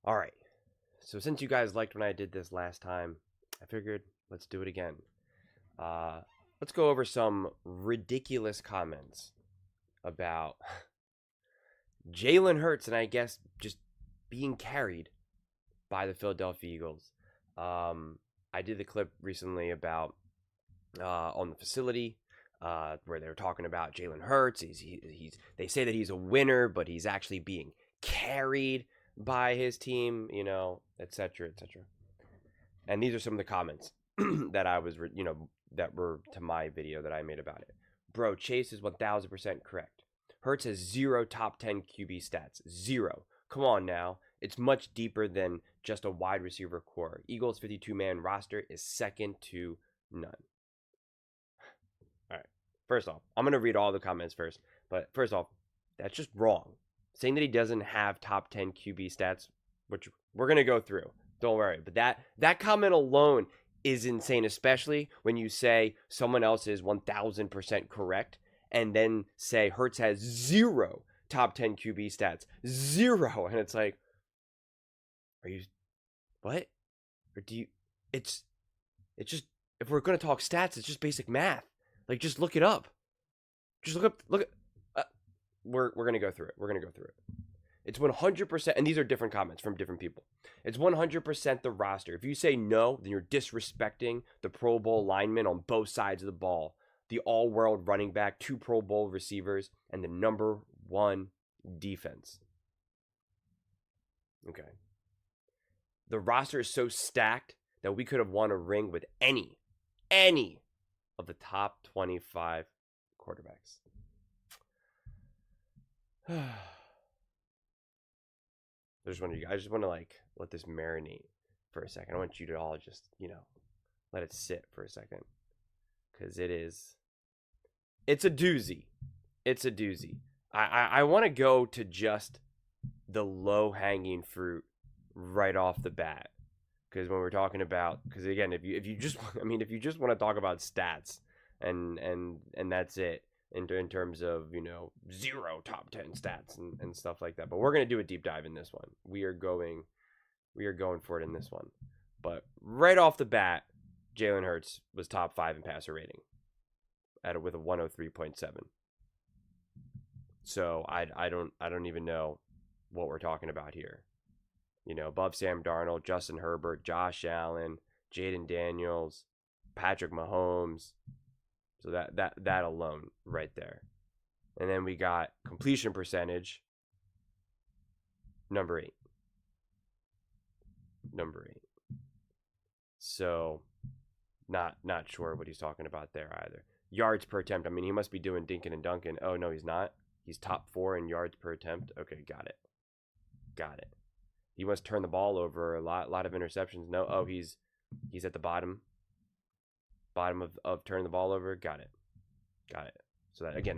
All right. So since you guys liked when I did this last time, I figured let's do it again. Uh, let's go over some ridiculous comments about Jalen Hurts and I guess just being carried by the Philadelphia Eagles. I did the clip recently about on the facility where they were talking about Jalen Hurts. They say that he's a winner, but he's actually being carried by his team, etc., etc. And these are some of the comments that I was, that were to my video that I made about it. Bro, Chase is 1000% correct. Hurts has 0 top 10 QB stats. 0. Come on now. It's much deeper than just a wide receiver core. Eagles 52-man roster is second to none. All right. First off, I'm going to read all the comments first. But first off, that's just wrong. Saying that he doesn't have top 10 QB stats, which we're going to go through. Don't worry. But that comment alone is insane, especially when you say someone else is 1000% correct and then say Hurts has 0 top 10 QB stats. 0. And it's like, are you, what? Or do you, it's just, if we're going to talk stats, it's just basic math. Like, just look it up. Just look at, we're going to go through it. It's 100%, and these are different comments from different people. It's 100% the roster. If you say no, then you're disrespecting the Pro Bowl linemen on both sides of the ball, the all-world running back, 2 Pro Bowl receivers, and the number 1 defense. Okay. The roster is so stacked that we could have won a ring with any of the top 25 quarterbacks. I just want to let this marinate for a second. I want you to all just, let it sit for a second. Because it's a doozy. It's a doozy. I want to go to just the low-hanging fruit right off the bat. Because when we're talking about, because again, if you just want to talk about stats and that's it, in terms of 0 top 10 stats and stuff like that, but we're gonna do a deep dive in this one. We are going for it in this one. But right off the bat, Jalen Hurts was top 5 in passer rating with a 103.7. So I don't even know what we're talking about here. Above Sam Darnold, Justin Herbert, Josh Allen, Jaden Daniels, Patrick Mahomes. So that alone right there. And then we got completion percentage, number 8. So not sure what he's talking about there either. Yards per attempt. I mean, he must be doing Dinkin and Duncan. Oh, no, he's not. He's top 4 in yards per attempt. Okay, got it. He must turn the ball over a lot of interceptions. No, oh, he's at the bottom of turning the ball over. Got it. So that, again,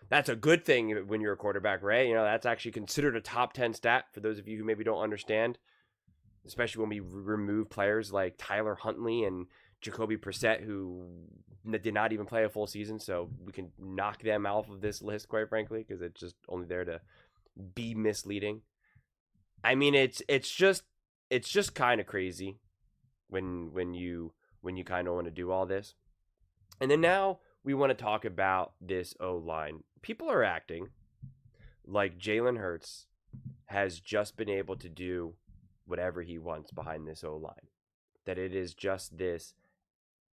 that's a good thing when you're a quarterback, Ray. That's actually considered a top 10 stat for those of you who maybe don't understand, especially when we remove players like Tyler Huntley and Jacoby Brissett, who did not even play a full season. So we can knock them off of this list, quite frankly, because it's just only there to be misleading. I mean, it's just kind of crazy when you kind of want to do all this. And then now we want to talk about this O-line. People are acting like Jalen Hurts has just been able to do whatever he wants behind this O-line. That it is just this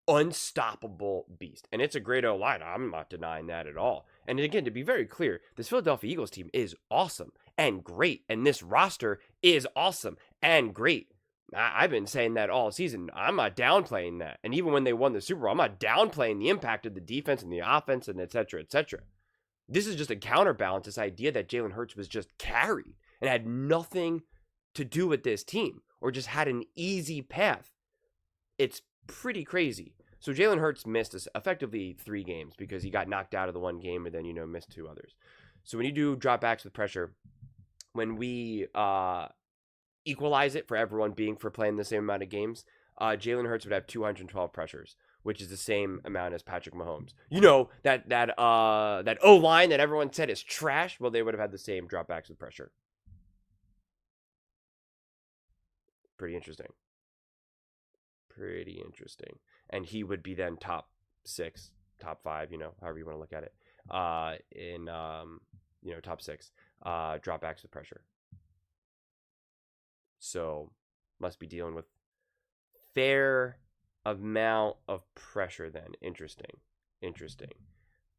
unstoppable beast. And it's a great O-line. I'm not denying that at all. And again, to be very clear, this Philadelphia Eagles team is awesome and great. And this roster is awesome and great. I've been saying that all season. I'm not downplaying that. And even when they won the Super Bowl, I'm not downplaying the impact of the defense and the offense and et cetera, et cetera. This is just a counterbalance, this idea that Jalen Hurts was just carried and had nothing to do with this team or just had an easy path. It's pretty crazy. So Jalen Hurts missed effectively 3 games because he got knocked out of the one game and then, missed 2 others. So when you do dropbacks with pressure, when we equalize it for everyone for playing the same amount of games, Jalen Hurts would have 212 pressures, which is the same amount as Patrick Mahomes. That O-line that everyone said is trash. Well, they would have had the same dropbacks with pressure. Pretty interesting. Pretty interesting. And he would be then top 6, top 5, however you want to look at it. In top 6. Dropbacks with pressure. So must be dealing with fair amount of pressure then. Interesting.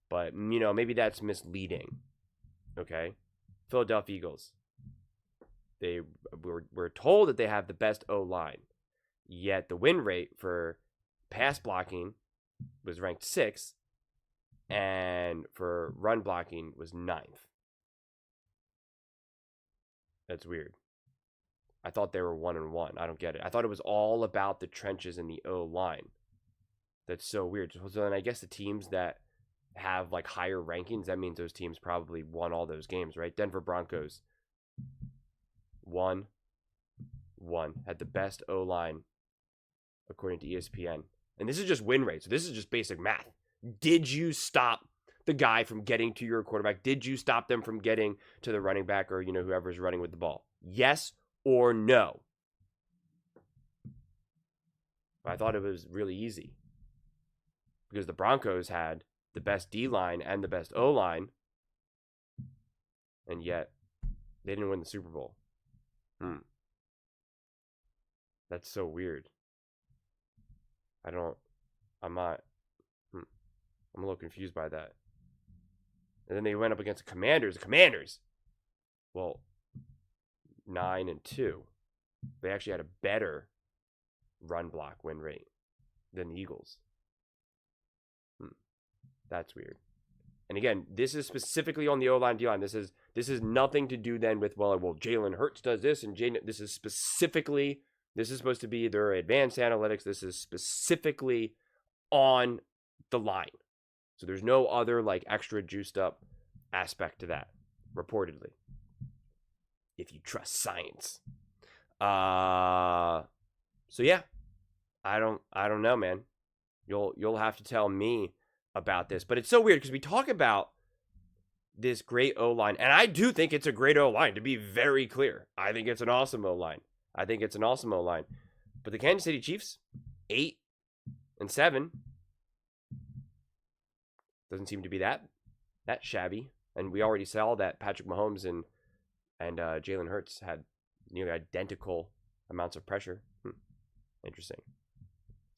But, maybe that's misleading. Okay? Philadelphia Eagles. We're told that they have the best O-line. Yet the win rate for pass blocking was ranked 6th. And for run blocking was 9th. That's weird. I thought they were 1-1. I don't get it. I thought it was all about the trenches and the O-line. That's so weird. So then I guess the teams that have like higher rankings, that means those teams probably won all those games, right? Denver Broncos 1-1 had the best O-line according to ESPN. And this is just win rate. So this is just basic math. Did you stop the guy from getting to your quarterback? Did you stop them from getting to the running back or, whoever's running with the ball? Yes or no? I thought it was really easy because the Broncos had the best D-line and the best O-line, and yet they didn't win the Super Bowl. That's so weird. I'm a little confused by that. And then they went up against the Commanders. Well, 9-2. They actually had a better run block win rate than the Eagles. That's weird. And again, this is specifically on the O-line, D-line. This is nothing to do then with, well, Jalen Hurts does this, and this is supposed to be their advanced analytics. This is specifically on the line. So there's no other like extra juiced up aspect to that, reportedly. If you trust science. So yeah. I don't know, man. You'll have to tell me about this. But it's so weird because we talk about this great O-line, and I do think it's a great O-line, to be very clear. I think it's an awesome O-line. But the Kansas City Chiefs, 8-7, doesn't seem to be that shabby. And we already saw that Patrick Mahomes and Jalen Hurts had nearly identical amounts of pressure. Interesting.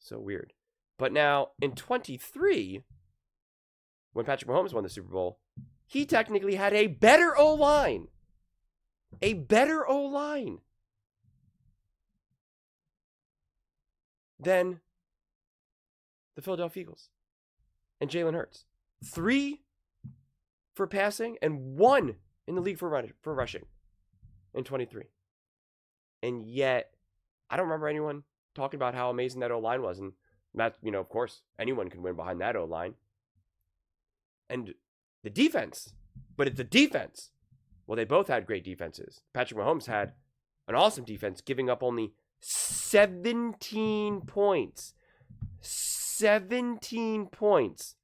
So weird. But now in 23, when Patrick Mahomes won the Super Bowl, he technically had a better O-line. Than the Philadelphia Eagles and Jalen Hurts. 3 for passing and 1 in the league for rushing in 23. And yet, I don't remember anyone talking about how amazing that O-line was. And that, of course, anyone can win behind that O-line. And the defense. But it's the defense. Well, they both had great defenses. Patrick Mahomes had an awesome defense, giving up only 17 points. 17 points.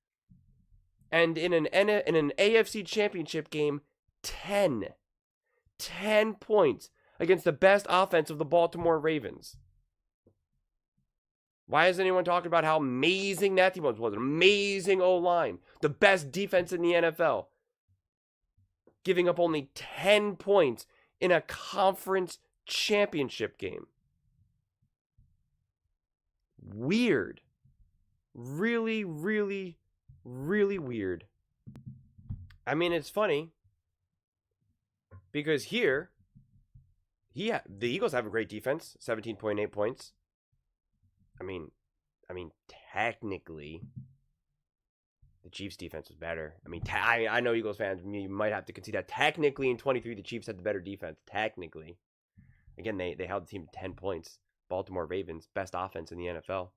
And in an AFC championship game, 10 points against the best offense of the Baltimore Ravens. Why is anyone talking about how amazing that team was? An amazing O-line. The best defense in the NFL. Giving up only 10 points in a conference championship game. Weird. Really, really, really weird. I mean, it's funny. Because the Eagles have a great defense. 17.8 points. I mean, technically, the Chiefs' defense was better. I know Eagles fans, you might have to concede that. Technically, in 23, the Chiefs had the better defense. Technically. Again, they held the team to 10 points. Baltimore Ravens, best offense in the NFL.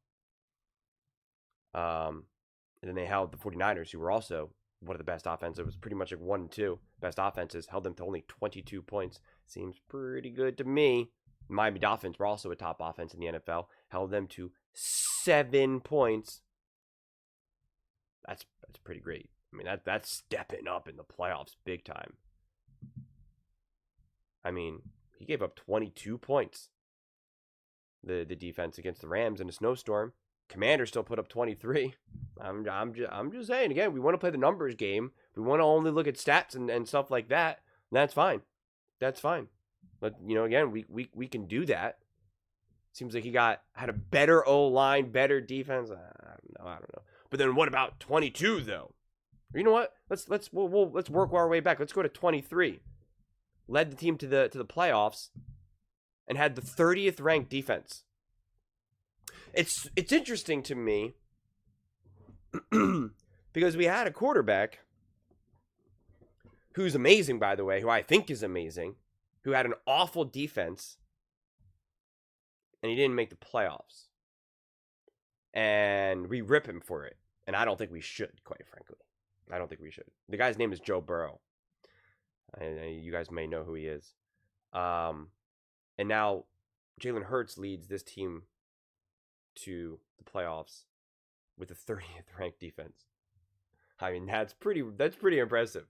And then they held the 49ers, who were also one of the best offenses. It was pretty much like 1-2 best offenses. Held them to only 22 points. Seems pretty good to me. Miami Dolphins were also a top offense in the NFL. Held them to 7 points. That's pretty great. That's stepping up in the playoffs big time. He gave up 22 points the defense against the Rams in a snowstorm. Commanders still put up 23. I'm just saying, again, we want to play the numbers game. We want to only look at stats and stuff like that. That's fine. That's fine. But, again, we can do that. Seems like he had a better O-line, better defense. I don't know. But then what about 22 though? You know what? Let's work our way back. Let's go to 23. Led the team to the playoffs and had the 30th ranked defense. It's interesting to me because we had a quarterback who's amazing, by the way, who I think is amazing, who had an awful defense, and he didn't make the playoffs. And we rip him for it. And I don't think we should, quite frankly. I don't think we should. The guy's name is Joe Burrow. You guys may know who he is. And now Jalen Hurts leads this team to the playoffs with a 30th ranked defense. I mean, that's pretty impressive.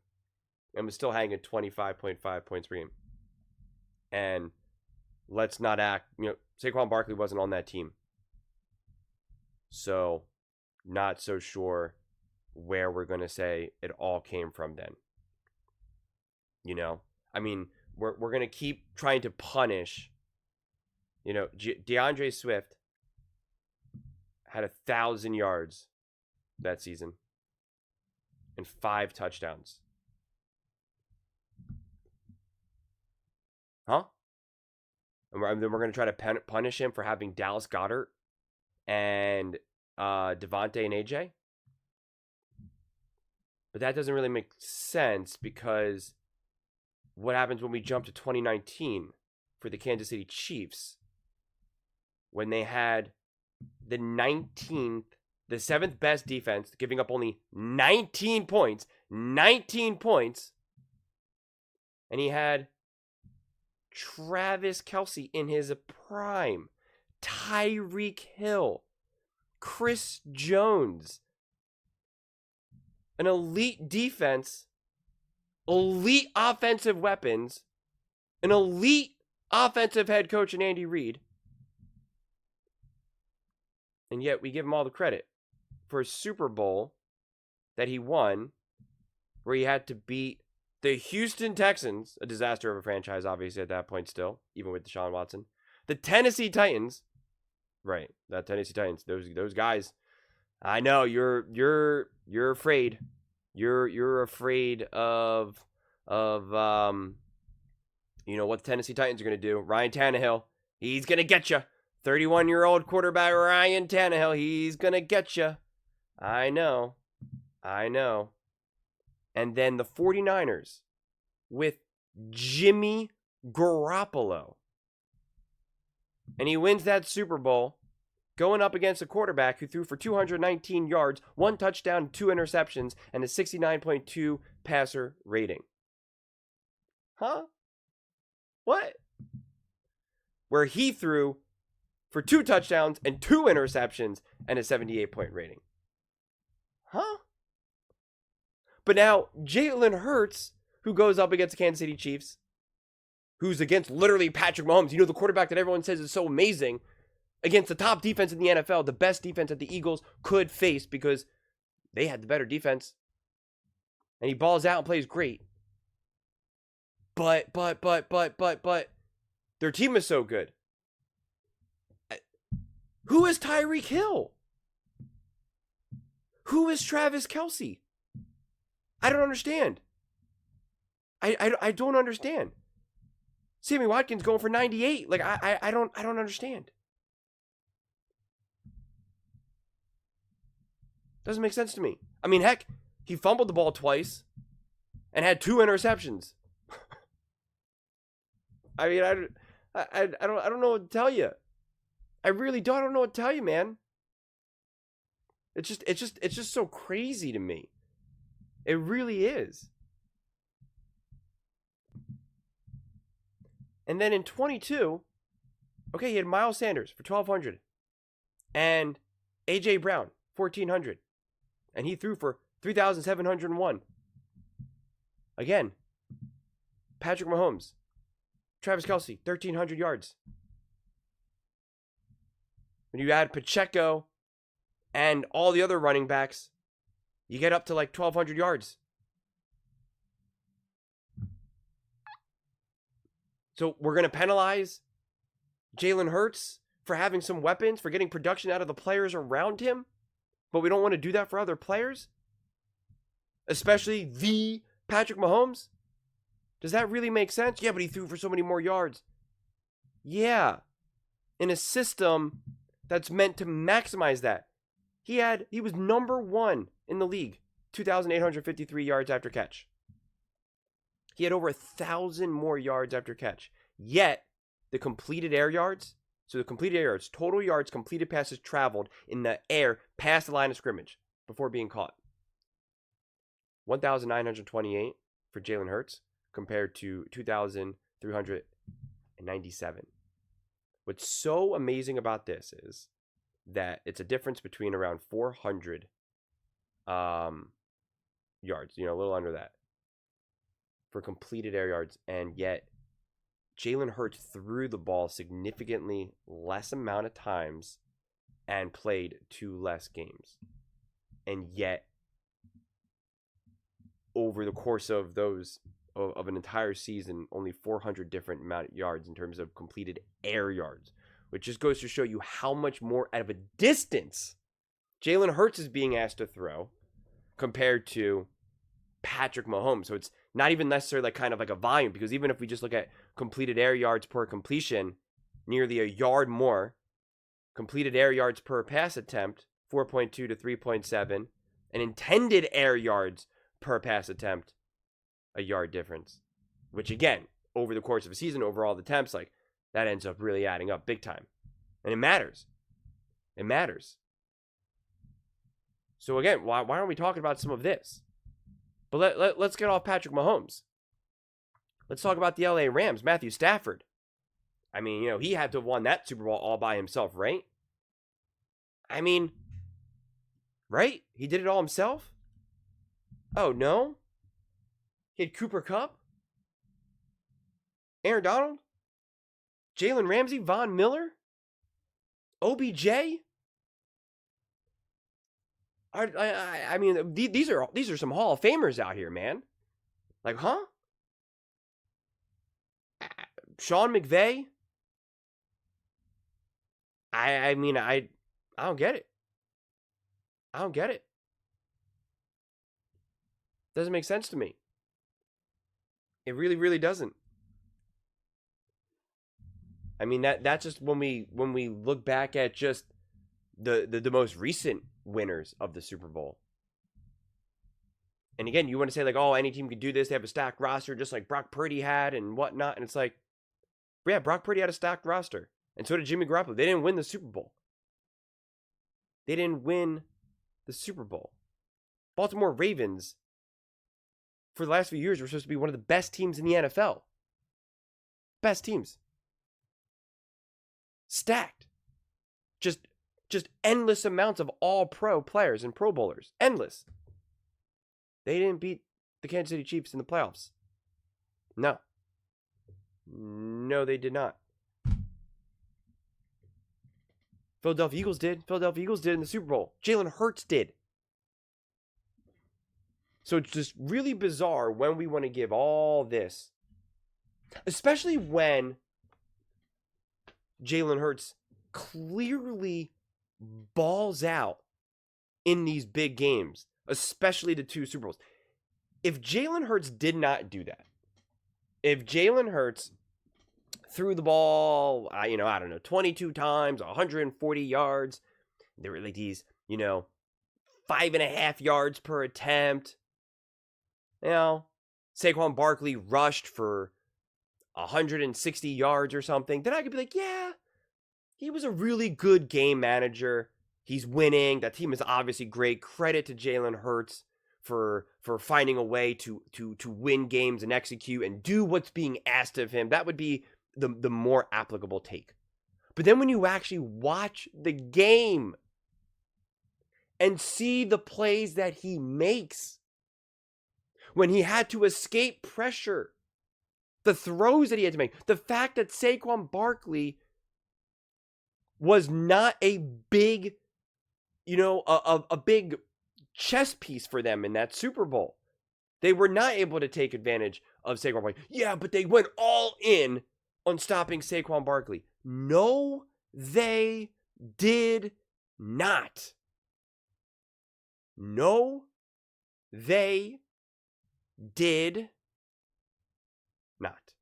And we're still hanging 25.5 points per game. And let's not act, Saquon Barkley wasn't on that team. So, not so sure where we're going to say it all came from then. I mean, we're going to keep trying to punish, DeAndre Swift had 1,000 yards that season and 5 touchdowns. Huh? And then we're going to try to punish him for having Dallas Goedert and Devontae and AJ. But that doesn't really make sense because what happens when we jump to 2019 for the Kansas City Chiefs when they had the 19th, the 7th best defense, giving up only 19 points, and he had Travis Kelce in his prime, Tyreek Hill, Chris Jones, an elite defense, elite offensive weapons, an elite offensive head coach in Andy Reid, and yet we give him all the credit for a Super Bowl that he won where he had to beat the Houston Texans, a disaster of a franchise, obviously, at that point still, even with Deshaun Watson. The Tennessee Titans, those guys. I know you're afraid. You're afraid of what the Tennessee Titans are going to do. Ryan Tannehill, he's going to get you. 31-year-old quarterback Ryan Tannehill, he's going to get you. I know. And then the 49ers with Jimmy Garoppolo. And he wins that Super Bowl going up against a quarterback who threw for 219 yards, 1 touchdown, 2 interceptions, and a 69.2 passer rating. Huh? What? Where he threw for 2 touchdowns and 2 interceptions and a 78-point rating. Huh? But now, Jalen Hurts, who goes up against the Kansas City Chiefs, who's against literally Patrick Mahomes, the quarterback that everyone says is so amazing, against the top defense in the NFL, the best defense that the Eagles could face because they had the better defense. And he balls out and plays great. But, their team is so good. Who is Tyreek Hill? Who is Travis Kelce? I don't understand. I don't understand. Sammy Watkins going for 98. Like I don't understand. Doesn't make sense to me. I mean, heck, he fumbled the ball twice and had 2 interceptions. I mean, I don't know what to tell you. I really don't. I don't know what to tell you, man. It's just so crazy to me. It really is. And then in 22, okay, he had Miles Sanders for 1,200 and A.J. Brown, 1,400. And he threw for 3,701. Again, Patrick Mahomes, Travis Kelce, 1,300 yards. when you add Pacheco and all the other running backs, you get up to like 1,200 yards. So we're going to penalize Jalen Hurts for having some weapons, for getting production out of the players around him, but we don't want to do that for other players? Especially the Patrick Mahomes? Does that really make sense? Yeah, but he threw for so many more yards. Yeah, in a system that's meant to maximize that. He was number 1 in the league, 2,853 yards after catch. He had over 1,000 more yards after catch. Yet, the completed air yards, so the completed air yards, total yards, completed passes traveled in the air past the line of scrimmage before being caught. 1,928 for Jalen Hurts compared to 2,397. What's so amazing about this is that it's a difference between around 400 yards, a little under that, for completed air yards, and yet Jalen Hurts threw the ball significantly less amount of times and played 2 less games. And yet, over the course of of an entire season, only 400 different amount of yards in terms of completed air yards, which just goes to show you how much more out of a distance Jalen Hurts is being asked to throw compared to Patrick Mahomes. So it's not even necessarily kind of like a volume, because even if we just look at completed air yards per completion, nearly a yard more. Completed air yards per pass attempt, 4.2 to 3.7. And intended air yards per pass attempt, a yard difference. Which again, over the course of a season, over all the attempts, like that ends up really adding up big time. And it matters. It matters. So again, why aren't we talking about some of this? But let's get off Patrick Mahomes. Let's talk about the LA Rams, Matthew Stafford. I mean, he had to have won that Super Bowl all by himself, right? I mean, right? He did it all himself? Oh, no? He had Cooper Kupp? Aaron Donald? Jalen Ramsey? Von Miller? OBJ? I mean, these are some Hall of Famers out here, man. Like, huh? Sean McVay? I mean, I don't get it. I don't get it. Doesn't make sense to me. It really, really doesn't. I mean, that's just when we look back at just the most recent winners of the Super Bowl. And again, you want to say like, oh, any team could do this. They have a stacked roster just like Brock Purdy had and whatnot. And it's like, yeah, Brock Purdy had a stacked roster. And so did Jimmy Garoppolo. They didn't win the Super Bowl. They didn't win the Super Bowl. Baltimore Ravens, for the last few years, were supposed to be one of the best teams in the NFL. Best teams. Stacked. Just endless amounts of all-pro players and Pro Bowlers. Endless. They didn't beat the Kansas City Chiefs in the playoffs. No. No, they did not. Philadelphia Eagles did. Philadelphia Eagles did in the Super Bowl. Jalen Hurts did. So it's just really bizarre when we want to give all this, especially when Jalen Hurts clearly balls out in these big games, especially the 2 Super Bowls. If Jalen Hurts did not do that, if Jalen Hurts threw the ball, I don't know, 22 times, 140 yards, there were like these, 5.5 yards per attempt, Saquon Barkley rushed for 160 yards or something, then I could be like, yeah, he was a really good game manager. He's winning. That team is obviously great. Credit to Jalen Hurts for finding a way to win games and execute and do what's being asked of him. That would be the more applicable take. But then when you actually watch the game and see the plays that he makes, when he had to escape pressure, the throws that he had to make, the fact that Saquon Barkley was not a big, a big chess piece for them in that Super Bowl. They were not able to take advantage of Saquon Barkley. Yeah, but they went all in on stopping Saquon Barkley. No, they did not. No, they did not.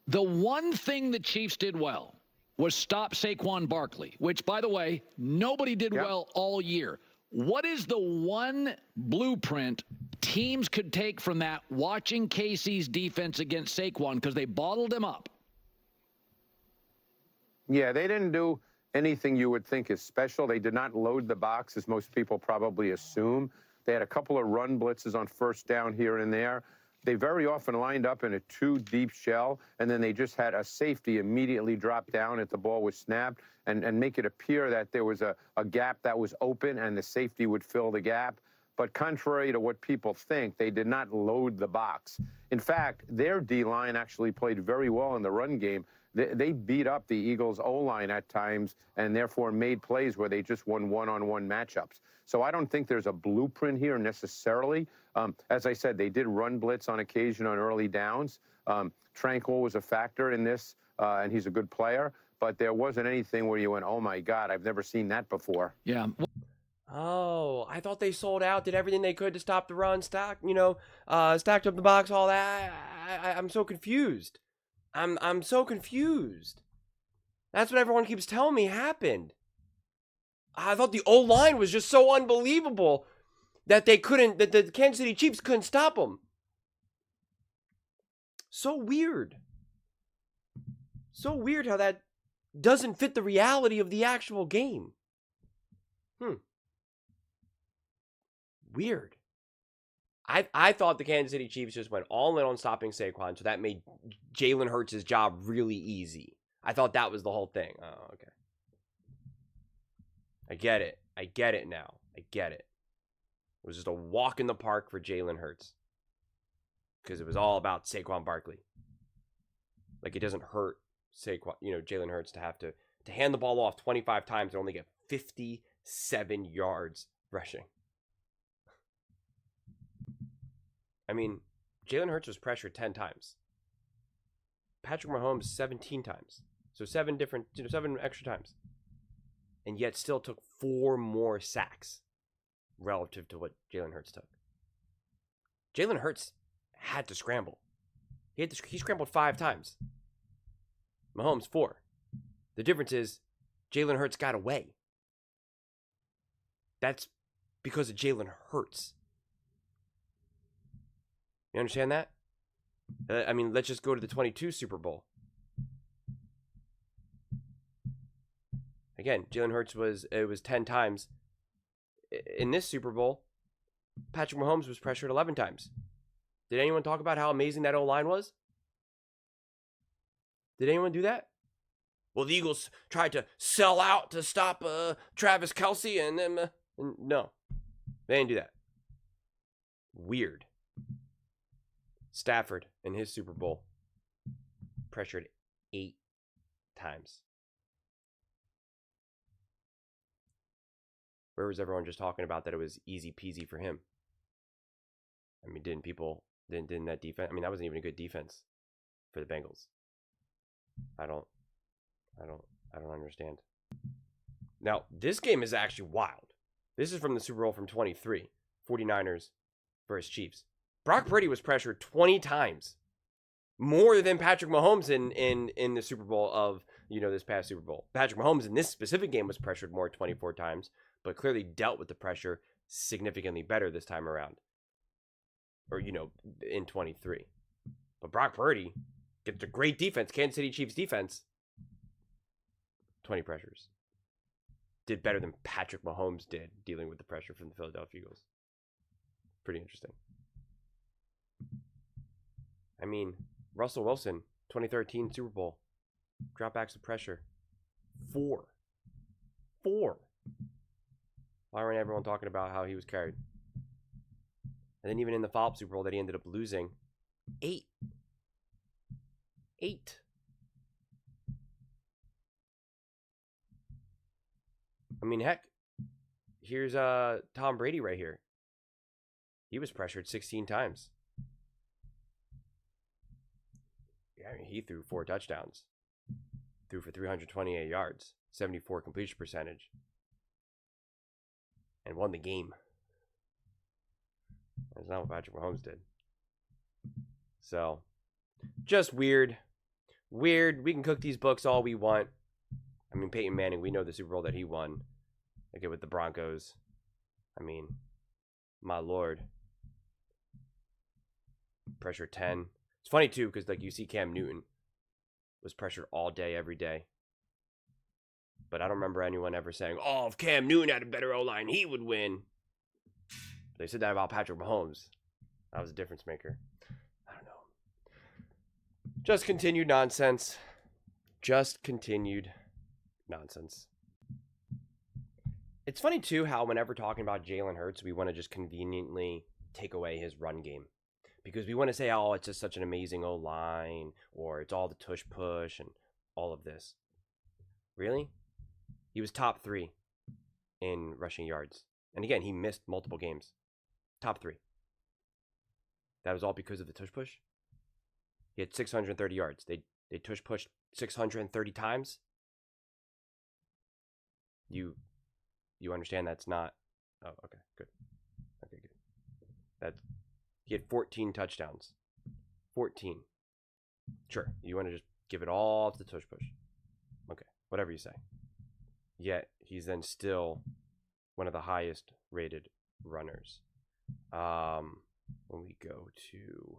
The one thing the Chiefs did well was stop Saquon Barkley, which, by the way, nobody did well all year. What is the one blueprint teams could take from that watching KC's defense against Saquon, because they bottled him up? Yeah, they didn't do anything you would think is special. They did not load the box, as most people probably assume. They had a couple of run blitzes on first down here and there. They very often lined up in a 2-deep shell, and then they just had a safety immediately drop down if the ball was snapped and make it appear that there was a gap that was open and the safety would fill the gap. But contrary to what people think, they did not load the box. In fact, their D-line actually played very well in the run game. They beat up the Eagles' O-line at times and therefore made plays where they just won one-on-one matchups. So I don't think there's a blueprint here necessarily. As I said, they did run blitz on occasion on early downs. Tranquil was a factor in this, and he's a good player. But there wasn't anything where you went, oh, my God, I've never seen that before. Yeah. Oh, I thought they sold out, did everything they could to stop the run, stacked up the box, all that. I'm so confused. I'm so confused. That's what everyone keeps telling me happened. I thought the O-line was just so unbelievable that the Kansas City Chiefs couldn't stop them. So weird. So weird how that doesn't fit the reality of the actual game. Weird. I thought the Kansas City Chiefs just went all in on stopping Saquon, so that made Jalen Hurts' job really easy. I thought that was the whole thing. Oh, okay. I get it. I get it now. I get it. It was just a walk in the park for Jalen Hurts. Because it was all about Saquon Barkley. Like, it doesn't hurt Jalen Hurts to have to hand the ball off 25 times and only get 57 yards rushing. I mean, Jalen Hurts was pressured 10 times. Patrick Mahomes 17 times. So 7 extra times. And yet still took 4 more sacks relative to what Jalen Hurts took. Jalen Hurts had to scramble. He scrambled 5 times. Mahomes 4. The difference is Jalen Hurts got away. That's because of Jalen Hurts. You understand that? I mean, let's just go to the 22 Super Bowl. Again, Jalen Hurts was 10 times. In this Super Bowl, Patrick Mahomes was pressured 11 times. Did anyone talk about how amazing that O-line was? Did anyone do that? Well, the Eagles tried to sell out to stop Travis Kelce, and then no, they didn't do that. Weird. Stafford in his Super Bowl pressured 8 times. Where was everyone just talking about that it was easy peasy for him? I mean, didn't that defense? I mean, that wasn't even a good defense for the Bengals. I don't understand. Now, this game is actually wild. This is from the Super Bowl from 23. 49ers versus Chiefs. Brock Purdy was pressured 20 times. More than Patrick Mahomes in the Super Bowl of, this past Super Bowl. Patrick Mahomes in this specific game was pressured more 24 times, but clearly dealt with the pressure significantly better this time around. Or, in 23. But Brock Purdy gets a great defense, Kansas City Chiefs defense. 20 pressures. Did better than Patrick Mahomes did dealing with the pressure from the Philadelphia Eagles. Pretty interesting. I mean, Russell Wilson, 2013 Super Bowl. Dropbacks of pressure. 4. Why weren't everyone talking about how he was carried? And then even in the follow-up Super Bowl that he ended up losing, 8. mean, heck, here's Tom Brady right here. He was pressured 16 times. Yeah, I mean, he threw 4 touchdowns. Threw for 328 yards, 74 completion percentage, and won the game. That's not what Patrick Mahomes did. So, just weird. Weird. We can cook these books all we want. I mean, Peyton Manning, we know the Super Bowl that he won. Like with the Broncos. I mean, my lord. Pressure 10. It's funny, too, because like you see Cam Newton was pressured all day, every day. But I don't remember anyone ever saying, oh, if Cam Newton had a better O-line, he would win. They said that about Patrick Mahomes. That was a difference maker. I don't know. Just continued nonsense. Just continued nonsense. It's funny, too, how whenever talking about Jalen Hurts, we want to just conveniently take away his run game. Because we want to say, oh, it's just such an amazing O-line, or it's all the tush push and all of this. Really? He was top 3 in rushing yards. And again, he missed multiple games. Top 3. That was all because of the tush push? He had 630 yards. They tush pushed 630 times? You understand that's not... Oh, okay, good. Okay, good. He had 14 touchdowns. 14. Sure, you want to just give it all to the tush push. Okay, whatever you say. Yet, he's then still one of the highest rated runners. When we go to...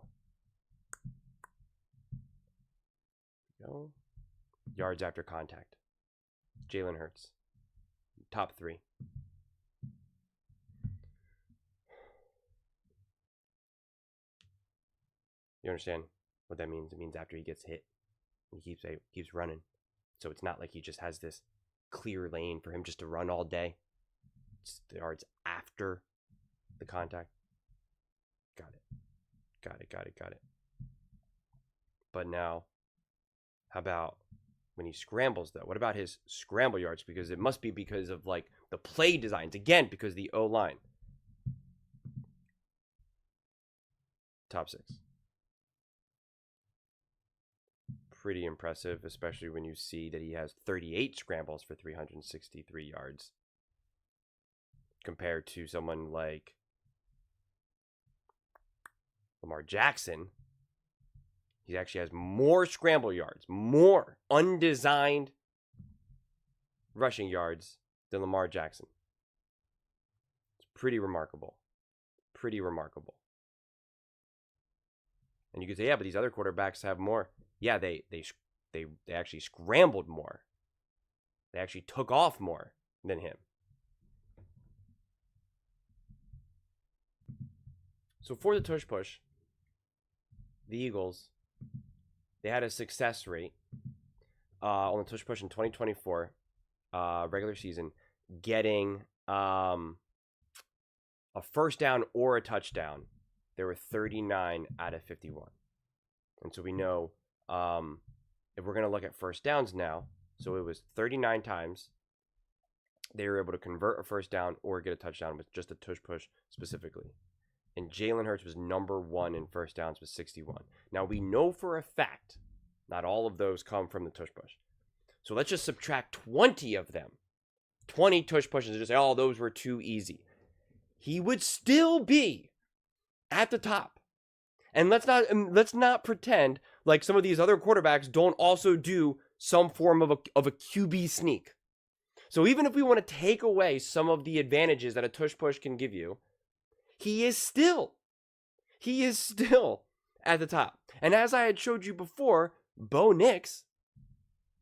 yards after contact. Jalen Hurts. Top 3. You understand what that means? It means after he gets hit, he keeps running. So it's not like he just has this clear lane for him just to run all day. It's the yards after the contact. Got it. But now, how about when he scrambles, though? What about his scramble yards? Because it must be because of, like, the play designs. Again, because the O-line. Top 6. Pretty impressive, especially when you see that he has 38 scrambles for 363 yards. Compared to someone like Lamar Jackson. He actually has more scramble yards, more undesigned rushing yards than Lamar Jackson. It's pretty remarkable. Pretty remarkable. And you could say, yeah, but these other quarterbacks have more. Yeah, they actually scrambled more. They actually took off more than him. So for the tush push, the Eagles, they had a success rate on the tush push in 2024 regular season, getting a first down or a touchdown. There were 39 out of 51. And so we know if we're going to look at first downs now, so it was 39 times they were able to convert a first down or get a touchdown with just a tush push specifically. And Jalen Hurts was number 1 in first downs with 61. Now, we know for a fact not all of those come from the tush push. So let's just subtract 20 of them. 20 tush pushes and just say, oh, those were too easy. He would still be at the top. And let's not pretend like some of these other quarterbacks don't also do some form of a QB sneak. So even if we want to take away some of the advantages that a tush push can give you, he is still at the top. And as I had showed you before, Bo Nix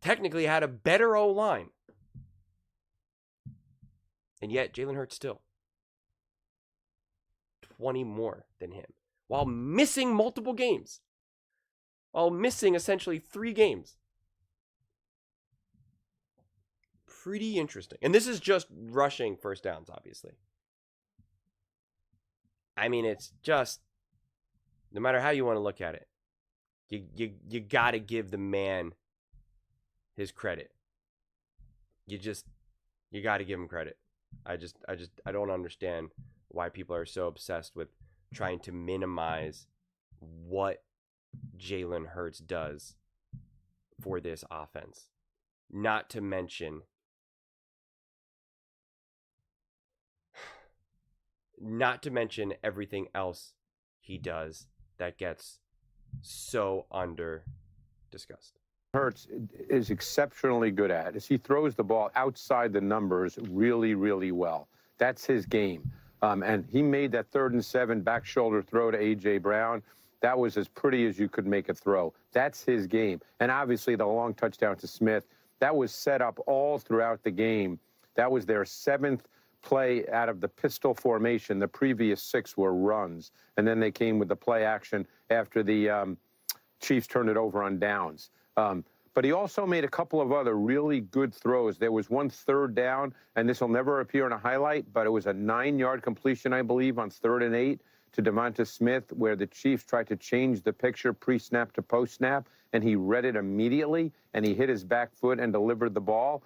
technically had a better O-line. And yet Jalen Hurts still 20 more than him, while missing multiple games, while missing essentially 3 games. Pretty interesting. And this is just rushing first downs, obviously. I mean, it's just, no matter how you want to look at it, you got to give the man his credit. You You got to give him credit. I don't understand why people are so obsessed with trying to minimize what Jalen Hurts does for this offense. Not to mention everything else he does that gets so under discussed. Hurts is exceptionally good at is he throws the ball outside the numbers really, really well. That's his game. And he made that 3rd and 7 back shoulder throw to A.J. Brown. That was as pretty as you could make a throw. That's his game. And obviously the long touchdown to Smith, that was set up all throughout the game. That was their 7th play out of the pistol formation. The previous 6 were runs. And then they came with the play action after the Chiefs turned it over on downs. But he also made a couple of other really good throws. There was one 3rd down, and this will never appear in a highlight, but it was a 9-yard completion, I believe, on 3rd and 8 to Devonta Smith, where the Chiefs tried to change the picture pre-snap to post-snap, and he read it immediately, and he hit his back foot and delivered the ball.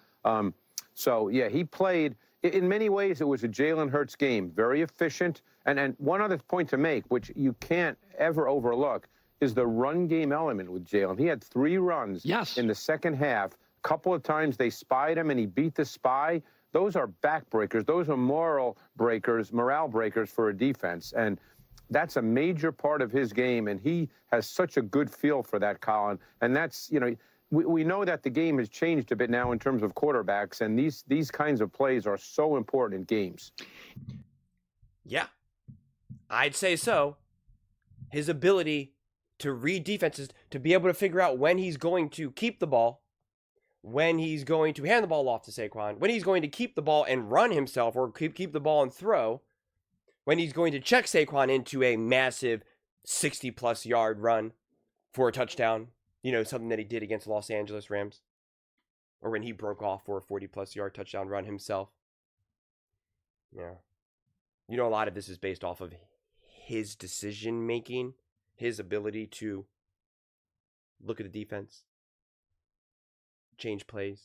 So, yeah, he played. In many ways, it was a Jalen Hurts game, very efficient. And one other point to make, which you can't ever overlook, is the run game element with Jalen. He had 3 runs in the second half. A couple of times they spied him, and he beat the spy. Those are backbreakers. Those are morale breakers for a defense. And that's a major part of his game, and he has such a good feel for that, Colin. And that's, you know, we know that the game has changed a bit now in terms of quarterbacks, and these kinds of plays are so important in games. Yeah, I'd say so. His ability to read defenses, to be able to figure out when he's going to keep the ball, when he's going to hand the ball off to Saquon, when he's going to keep the ball and run himself or keep the ball and throw, when he's going to check Saquon into a massive 60-plus yard run for a touchdown, you know, something that he did against the Los Angeles Rams, or when he broke off for a 40-plus yard touchdown run himself. Yeah. You know, a lot of this is based off of his decision-making, his ability to look at the defense, change plays.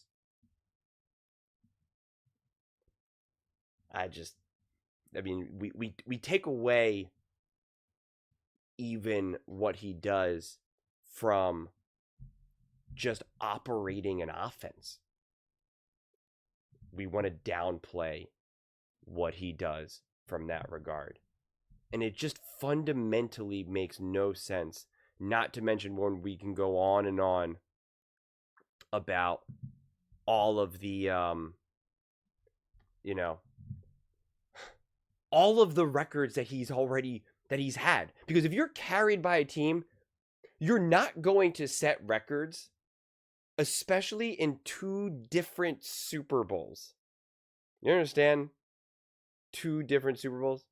We take away even what he does from just operating an offense. We want to downplay what he does from that regard. And it just fundamentally makes no sense, not to mention when we can go on and on about all of the, all of the records that he's had. Because if you're carried by a team, you're not going to set records, especially in 2 different Super Bowls. You understand? 2 different Super Bowls.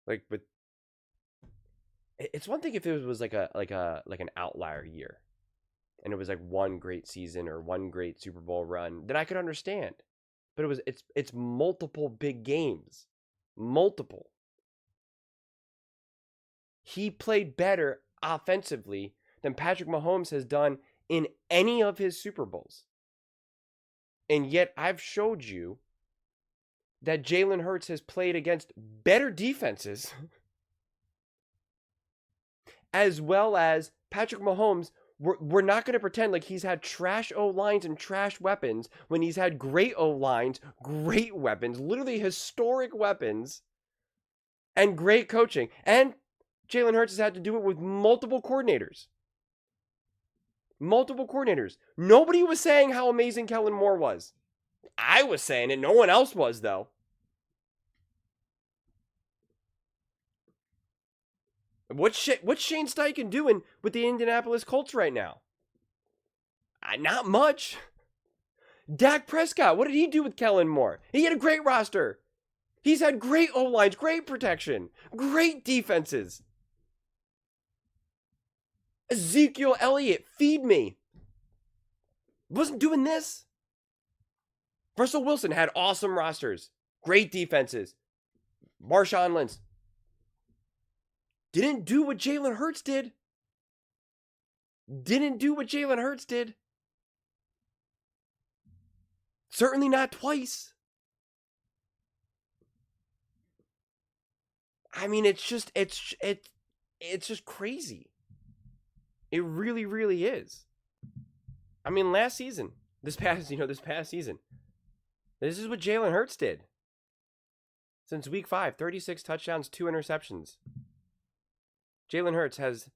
Like, but it's one thing if it was like an outlier year, and it was like one great season or one great Super Bowl run, then I could understand. But it's multiple big games, multiple. He played better offensively than Patrick Mahomes has done in any of his Super Bowls, and yet I've showed you that Jalen Hurts has played against better defenses as well as Patrick Mahomes. We're not going to pretend like he's had trash O-lines and trash weapons when he's had great O-lines, great weapons, literally historic weapons, and great coaching. And Jalen Hurts has had to do it with multiple coordinators. Multiple coordinators. Nobody was saying how amazing Kellen Moore was. I was saying it. No one else was, though. What's Shane Steichen doing with the Indianapolis Colts right now? Not much. Dak Prescott, what did he do with Kellen Moore? He had a great roster. He's had great O-lines, great protection, great defenses. Ezekiel Elliott, feed me. Wasn't doing this. Russell Wilson had awesome rosters, great defenses. Marshawn Lynch didn't do what Jalen Hurts did. Certainly not twice. I mean, it's just crazy. It really, really is. I mean, last season, this past season, this is what Jalen Hurts did. Since week 5, 36 touchdowns, 2 interceptions. Jalen Hurts has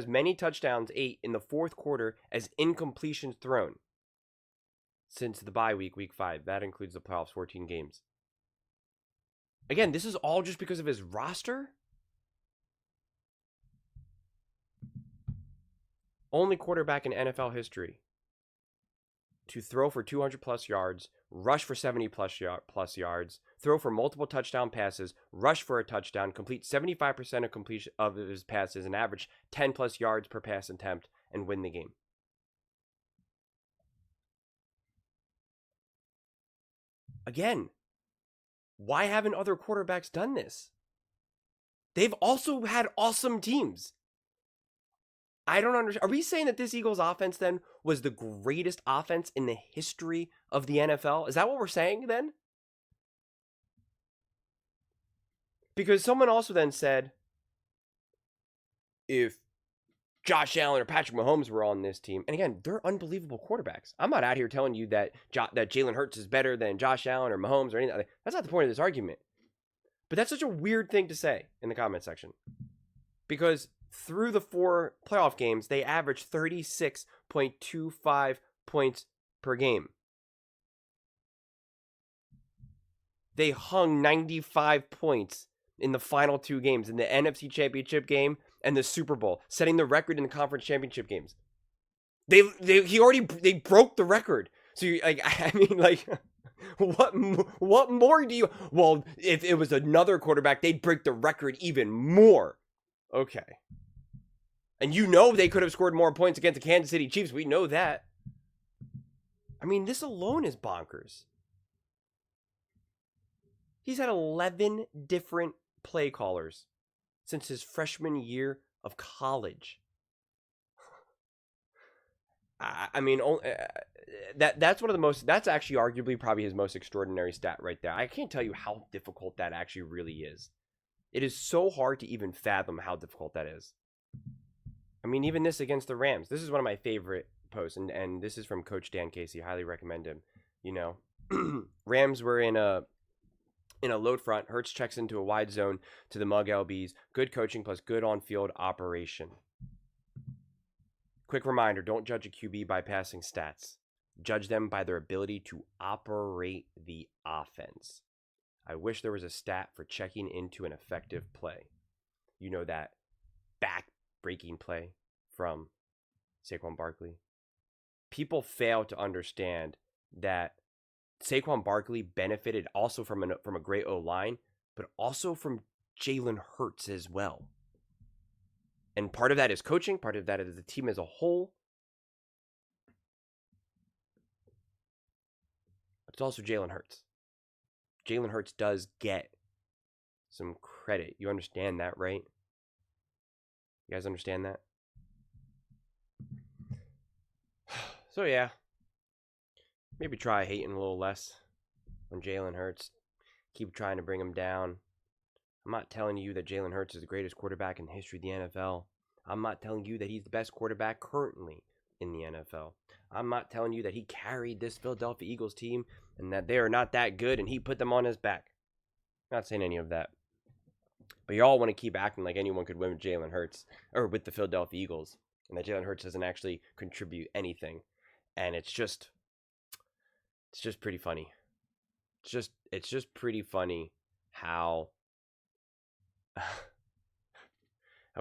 many touchdowns, 8 in the fourth quarter, as incompletions thrown since the bye week, week 5. That includes the playoffs, 14 games. Again, this is all just because of his roster. Only quarterback in NFL history to throw for 200 plus yards, rush for 70 plus yards, throw for multiple touchdown passes, rush for a touchdown, complete 75% of completion of his passes, and average 10 plus yards per pass attempt, and win the game. Again, why haven't other quarterbacks done this? They've also had awesome teams. I don't understand. Are we saying that this Eagles offense then was the greatest offense in the history of the NFL? Is that what we're saying then? Because someone also then said, if Josh Allen or Patrick Mahomes were on this team, and again, they're unbelievable quarterbacks. I'm not out here telling you that Jalen Hurts is better than Josh Allen or Mahomes or anything. That's not the point of this argument. But that's such a weird thing to say in the comment section. Because through the 4 playoff games, they averaged 36.25 points per game. They hung 95 points in the final 2 games, in the NFC Championship game and the Super Bowl, setting the record in the conference championship games. They broke the record. So what more do you? Well, if it was another quarterback, they'd break the record even more. Okay. And they could have scored more points against the Kansas City Chiefs. We know that. I mean, this alone is bonkers. He's had 11 different play callers since his freshman year of college. I mean, that's one of the most. That's actually arguably probably his most extraordinary stat right there. I can't tell you how difficult that actually really is. It is so hard to even fathom how difficult that is. I mean, even this against the Rams. This is one of my favorite posts, and this is from Coach Dan Casey. Highly recommend him. Rams were in a load front. Hurts checks into a wide zone to the Mug LBs. Good coaching plus good on-field operation. Quick reminder, don't judge a QB by passing stats. Judge them by their ability to operate the offense. I wish there was a stat for checking into an effective play. That back-breaking play from Saquon Barkley. People fail to understand that Saquon Barkley benefited also from a great O-line, but also from Jalen Hurts as well. And part of that is coaching, part of that is the team as a whole. But it's also Jalen Hurts. Jalen Hurts does get some credit. You understand that, right? You guys understand that? So yeah. Maybe try hating a little less on Jalen Hurts. Keep trying to bring him down. I'm not telling you that Jalen Hurts is the greatest quarterback in the history of the NFL. I'm not telling you that he's the best quarterback currently in the NFL. I'm not telling you that he carried this Philadelphia Eagles team and that they are not that good and he put them on his back. I'm not saying any of that. But y'all want to keep acting like anyone could win with Jalen Hurts or with the Philadelphia Eagles and that Jalen Hurts doesn't actually contribute anything. And it's just pretty funny. It's just pretty funny how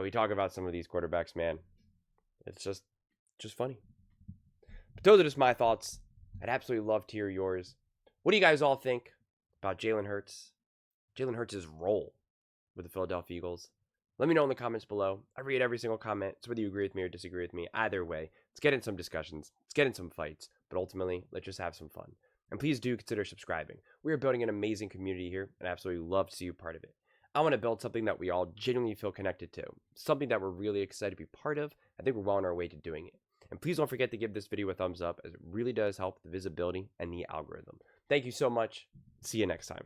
we talk about some of these quarterbacks, man. It's just funny. But those are just my thoughts. I'd absolutely love to hear yours. What do you guys all think about Jalen Hurts? Jalen Hurts' role with the Philadelphia Eagles? Let me know in the comments below. I read every single comment. So whether you agree with me or disagree with me, either way, let's get in some discussions. Let's get in some fights. But ultimately, let's just have some fun. And please do consider subscribing. We are building an amazing community here, and I absolutely love to see you part of it. I want to build something that we all genuinely feel connected to, something that we're really excited to be part of. I think we're well on our way to doing it. And please don't forget to give this video a thumbs up, as it really does help the visibility and the algorithm. Thank you so much. See you next time.